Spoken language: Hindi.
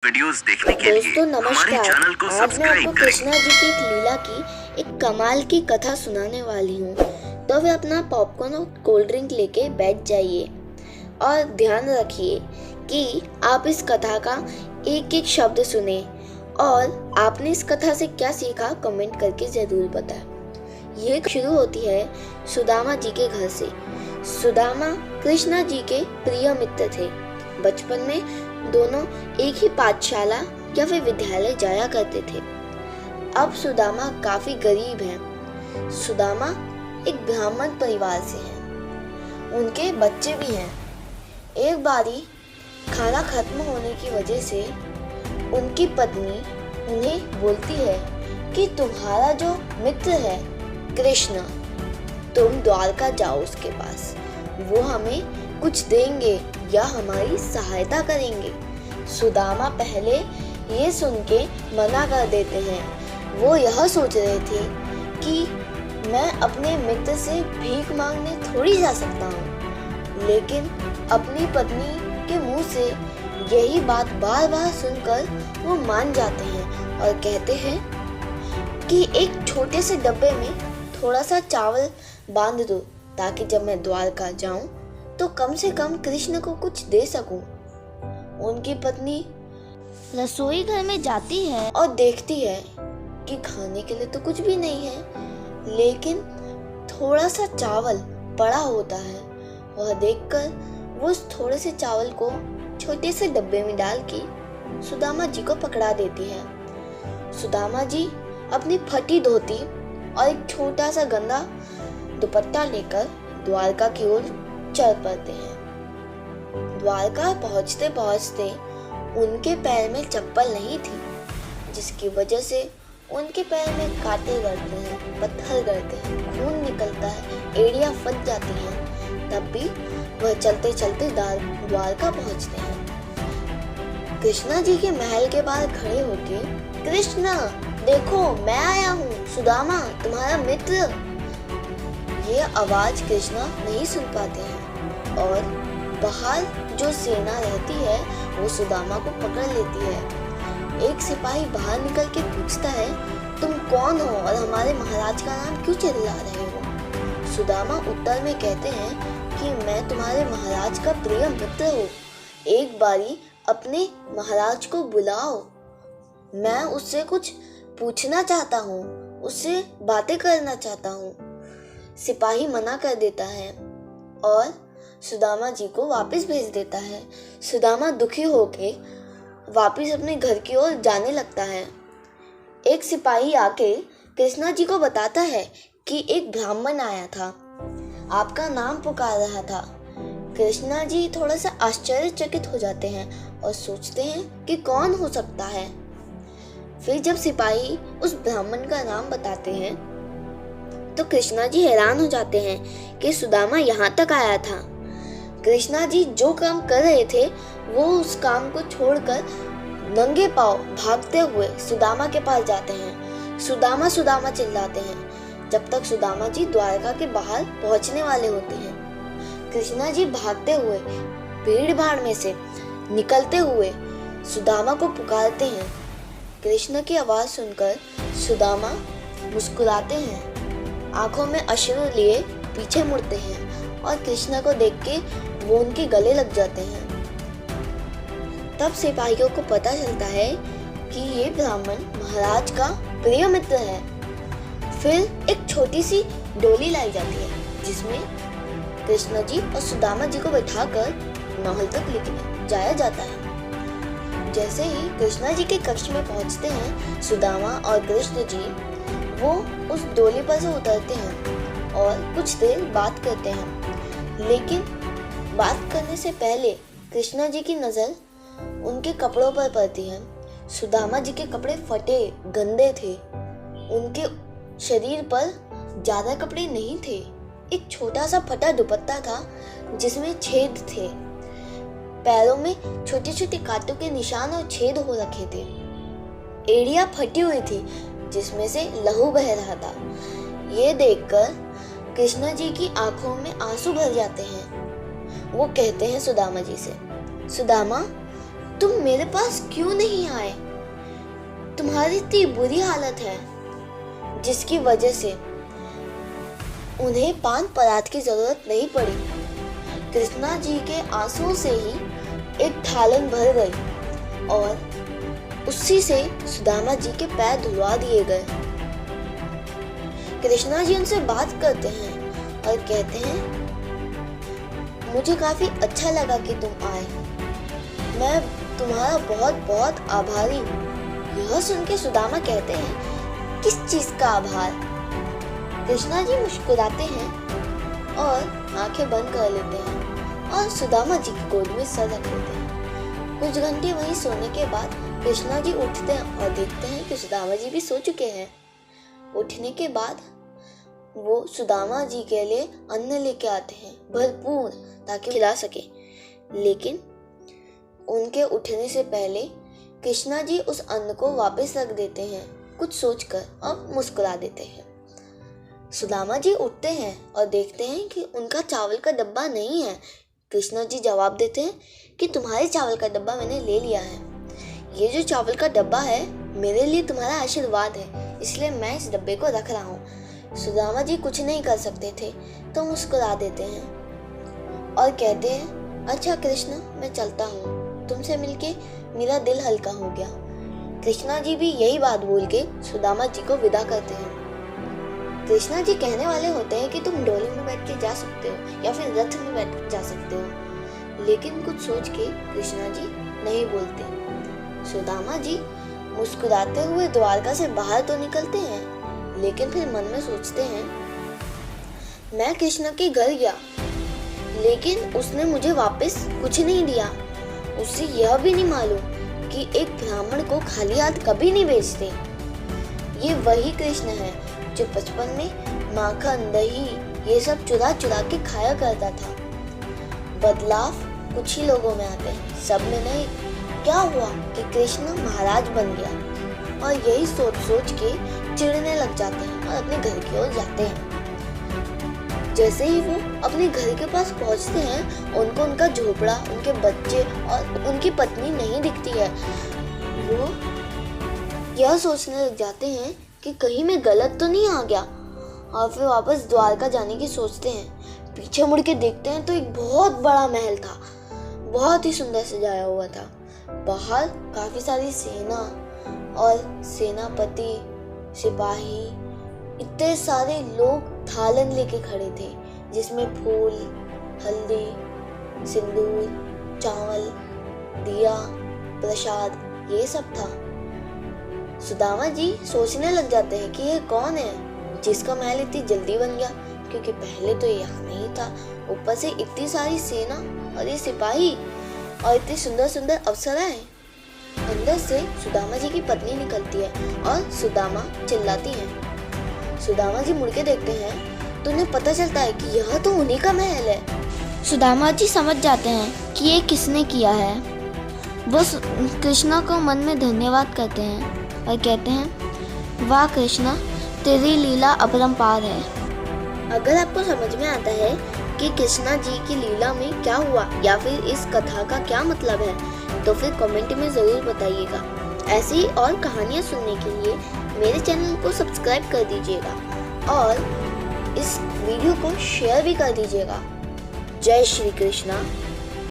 वीडियोस देखने के दोस्तों लिए हमारे नमस्कार। चैनल को आज मैं आपको सब्सक्राइब करें। कृष्णा जी की एक लीला की एक कमाल की कथा सुनाने वाली हूँ। तो वे अपना पॉपकॉर्न और कोल्ड ड्रिंक लेके बैठ जाइए और ध्यान रखिए कि आप इस कथा का एक एक शब्द सुने और आपने इस कथा से क्या सीखा कमेंट करके ज़रूर बताएं। ये शुरू होती है सुदामा जी के घर से। सुदामा कृष्णा जी के प्रिय मित्र थे। बचपन में दोनों एक ही पाठशाला या फिर विद्यालय जाया करते थे। अब सुदामा काफी गरीब हैं। सुदामा एक ब्राह्मण परिवार से हैं। उनके बच्चे भी हैं। एक बारी खाना खत्म होने की वजह से उनकी पत्नी उन्हें बोलती है कि तुम्हारा जो मित्र है कृष्ण, तुम द्वारका जाओ उसके पास, वो हमें कुछ देंगे या हमारी सहायता करेंगे। सुदामा पहले ये सुन के मना कर देते हैं। वो यह सोच रहे थे कि मैं अपने मित्र से भीख मांगने थोड़ी जा सकता हूँ, लेकिन अपनी पत्नी के मुंह से यही बात बार बार सुनकर वो मान जाते हैं और कहते हैं कि एक छोटे से डब्बे में थोड़ा सा चावल बांध दो ताकि जब मैं द्वारका जाऊं तो कम से कम कृष्ण को कुछ दे सकूं। उनकी पत्नी रसोई घर में जाती है और देखती है कि खाने के लिए तो कुछ भी नहीं है, लेकिन थोड़ा सा चावल पड़ा होता है। वह देखकर वो उस थोड़े से चावल को छोटे से डब्बे में डाल के सुदामा जी को पकड़ा देती है। सुदामा जी अपनी फटी धोती और एक छोटा सा गंदा दुपट्टा लेकर द्वारका की ओर चल पड़ते हैं। द्वारका पहुंचते पहुंचते उनके पैर में चप्पल नहीं थी, जिसकी वजह से उनके पैर में कांटे गड़ते हैं, पत्थर गड़ते हैं, खून निकलता है, एड़ियां फट जाती हैं। तब भी वह चलते चलते द्वारका पहुंचते हैं। कृष्णा जी के महल के बाहर खड़े होके, कृष्णा देखो मैं आया हूँ, सुदामा तुम्हारा मित्र। ये आवाज कृष्णा नहीं सुन पाते हैं और बाहर जो सेना रहती है वो सुदामा को पकड़ लेती है। एक सिपाही बाहर निकल के पूछता है, तुम कौन हो और हमारे महाराज का नाम क्यों चिल्ला रहे हो? सुदामा उत्तर में कहते हैं कि मैं तुम्हारे महाराज का प्रिय मित्र हूँ। एक बारी अपने महाराज को बुलाओ, मैं उससे कुछ पूछना चाहता हूँ, उससे बातें करना चाहता हूँ। सिपाही मना कर देता है और सुदामा जी को वापस भेज देता है। सुदामा दुखी होके वापस अपने घर की ओर जाने लगता है। एक सिपाही आके कृष्णा जी को बताता है कि एक ब्राह्मण आया था, आपका नाम पुकार रहा था। कृष्णा जी थोड़ा सा आश्चर्यचकित हो जाते हैं और सोचते हैं कि कौन हो सकता है। फिर जब सिपाही उस ब्राह्मण का नाम बताते हैं तो कृष्णा जी हैरान हो जाते हैं कि सुदामा यहाँ तक आया था। कृष्णा जी जो काम कर रहे थे वो उस काम को छोड़कर नंगे पांव भागते हुए सुदामा के पास जाते हैं। सुदामा सुदामा चिल्लाते हैं जब तक सुदामा जी द्वारका के बाहर पहुंचने वाले होते हैं। कृष्णा जी भागते हुए भीड़ भाड़ में से निकलते हुए सुदामा को पुकारते हैं। कृष्ण की आवाज सुनकर सुदामा मुस्कुराते हैं, आंखों में अश्रु लिए पीछे मुड़ते हैं और कृष्ण को देख के वो उनके गले लग जाते हैं। तब सिपाहियों को पता चलता है कि ये ब्राह्मण महाराज का प्रिय मित्र है। फिर एक छोटी सी डोली लाई जाती है जिसमें कृष्ण जी और सुदामा जी को बैठाकर महल तक लेके जाया जाता है। जैसे ही कृष्णा जी के कक्ष में पहुंचते हैं, सुदामा और कृष्ण जी वो उस डोली पर से उतरते हैं और कुछ देर बात करते हैं। लेकिन बात करने से पहले कृष्णा जी की नज़र उनके कपड़ों पर पड़ती है। सुदामा जी के कपड़े फटे गंदे थे, उनके शरीर पर ज़्यादा कपड़े नहीं थे। एक छोटा सा फटा दुपट्टा था जिसमें छेद थे। पैरों में छोटे छोटे कांटों के निशान और छेद हो रखे थे। एड़ियां फटी हुई थी जिसमें से लहू बह रहा था। ये देखकर कृष्णा जी की आंखों में आंसू भर जाते हैं। वो कहते हैं सुदामा जी से, सुदामा तुम मेरे पास क्यों नहीं आए? तुम्हारी इतनी बुरी हालत है जिसकी वजह से उन्हें पान परात की जरूरत नहीं पड़ी। कृष्णा जी के आंसुओं से ही एक थालन भर गई और उसी से सुदामा जी के पैर धुलवा दिए गए। कृष्णा जी उनसे बात करते हैं और कहते हैं, मुझे काफी अच्छा लगा कि तुम आए। मैं तुम्हारा बहुत बहुत आभारी हूँ। यह सुन के सुदामा कहते हैं, किस चीज का आभार? कृष्णा जी मुस्कुराते हैं और आंखें बंद कर लेते हैं और सुदामा जी की गोद में सर रख लेते हैं। कुछ घंटे वहीं सोने के बाद कृष्णा जी उठते हैं और देखते हैं कि सुदामा जी भी सो चुके हैं। उठने के बाद वो सुदामा जी के लिए अन्न लेके आते हैं भरपूर, ताकि खिला सके। लेकिन उनके उठने से पहले कृष्णा जी उस अन्न को वापस रख देते हैं, कुछ सोचकर, और मुस्कुरा देते हैं। सुदामा जी उठते हैं और देखते हैं कि उनका चावल का डब्बा नहीं है। कृष्णा जी जवाब देते हैं कि तुम्हारे चावल का डब्बा मैंने ले लिया है। ये जो चावल का डब्बा है मेरे लिए तुम्हारा आशीर्वाद है, इसलिए मैं इस डब्बे को रख रहा हूँ। सुदामा जी कुछ नहीं कर सकते थे तो मुस्कुरा देते हैं और कहते हैं, अच्छा कृष्ण, मैं चलता हूँ। तुमसे मिलके मेरा दिल हल्का हो गया। कृष्णा जी भी यही बात बोल के सुदामा जी को विदा करते हैं। कृष्णा जी कहने वाले होते हैं कि तुम डोली में बैठ के जा सकते हो या फिर रथ में बैठ के जा सकते हो, लेकिन कुछ सोच के कृष्णा जी नहीं बोलते। सुदामा जी मुस्कुराते हुए द्वारका से बाहर तो निकलते हैं, लेकिन फिर मन में सोचते हैं, मैं कृष्ण के घर गया लेकिन उसने मुझे वापस कुछ नहीं दिया। उसे यह भी नहीं मालूम कि एक ब्राह्मण को खाली हाथ कभी नहीं भेजते। ये वही कृष्ण है जो बचपन में माखन, दही ये सब चुरा चुरा के खाया करता था। बदलाव कुछ ही लोगों में आते हैं, सब में नहीं। क्या हुआ कि कृष्ण महाराज बन गया और यही सोच सोच के चिढ़ने लग जाते हैं और अपने घर की ओर जाते हैं। जैसे ही वो अपने घर के पास पहुंचते हैं, उनको उनका झोपड़ा, उनके बच्चे और उनकी पत्नी नहीं दिखती है। वो यह सोचने लग जाते हैं कि कहीं मैं गलत तो नहीं आ गया, और फिर वापस द्वारका जाने की सोचते हैं। पीछे मुड़ के देखते हैं तो एक बहुत बड़ा महल था, बहुत ही सुंदर सजाया हुआ था। बाहर काफी सारी सेना और सेनापति, सिपाही, इतने सारे लोग थालन लेके खड़े थे, जिसमें फूल, हल्दी, सिंदूर, चावल, दिया, प्रसाद ये सब था। सुदामा जी सोचने लग जाते हैं कि ये कौन है जिसका महल इतनी जल्दी बन गया, क्योंकि पहले तो ये यहाँ नहीं था। ऊपर से इतनी सारी सेना और ये सिपाही और इतनी सुंदर सुंदर अप्सराएं। अंदर से सुदामा जी की पत्नी निकलती है और सुदामा चिल्लाती है। सुदामा जी मुड़ के देखते हैं तो उन्हें पता चलता है कि यह तो उन्हीं का महल है। सुदामा जी समझ जाते हैं कि ये किसने किया है। वो कृष्णा को मन में धन्यवाद करते हैं और कहते हैं, वाह कृष्णा, तेरी लीला अपरंपार है। अगर आपको समझ में आता है कि कृष्णा जी की लीला में क्या हुआ या फिर इस कथा का क्या मतलब है, तो फिर कमेंट में ज़रूर बताइएगा। ऐसी और कहानियाँ सुनने के लिए मेरे चैनल को सब्सक्राइब कर दीजिएगा और इस वीडियो को शेयर भी कर दीजिएगा। जय श्री कृष्णा।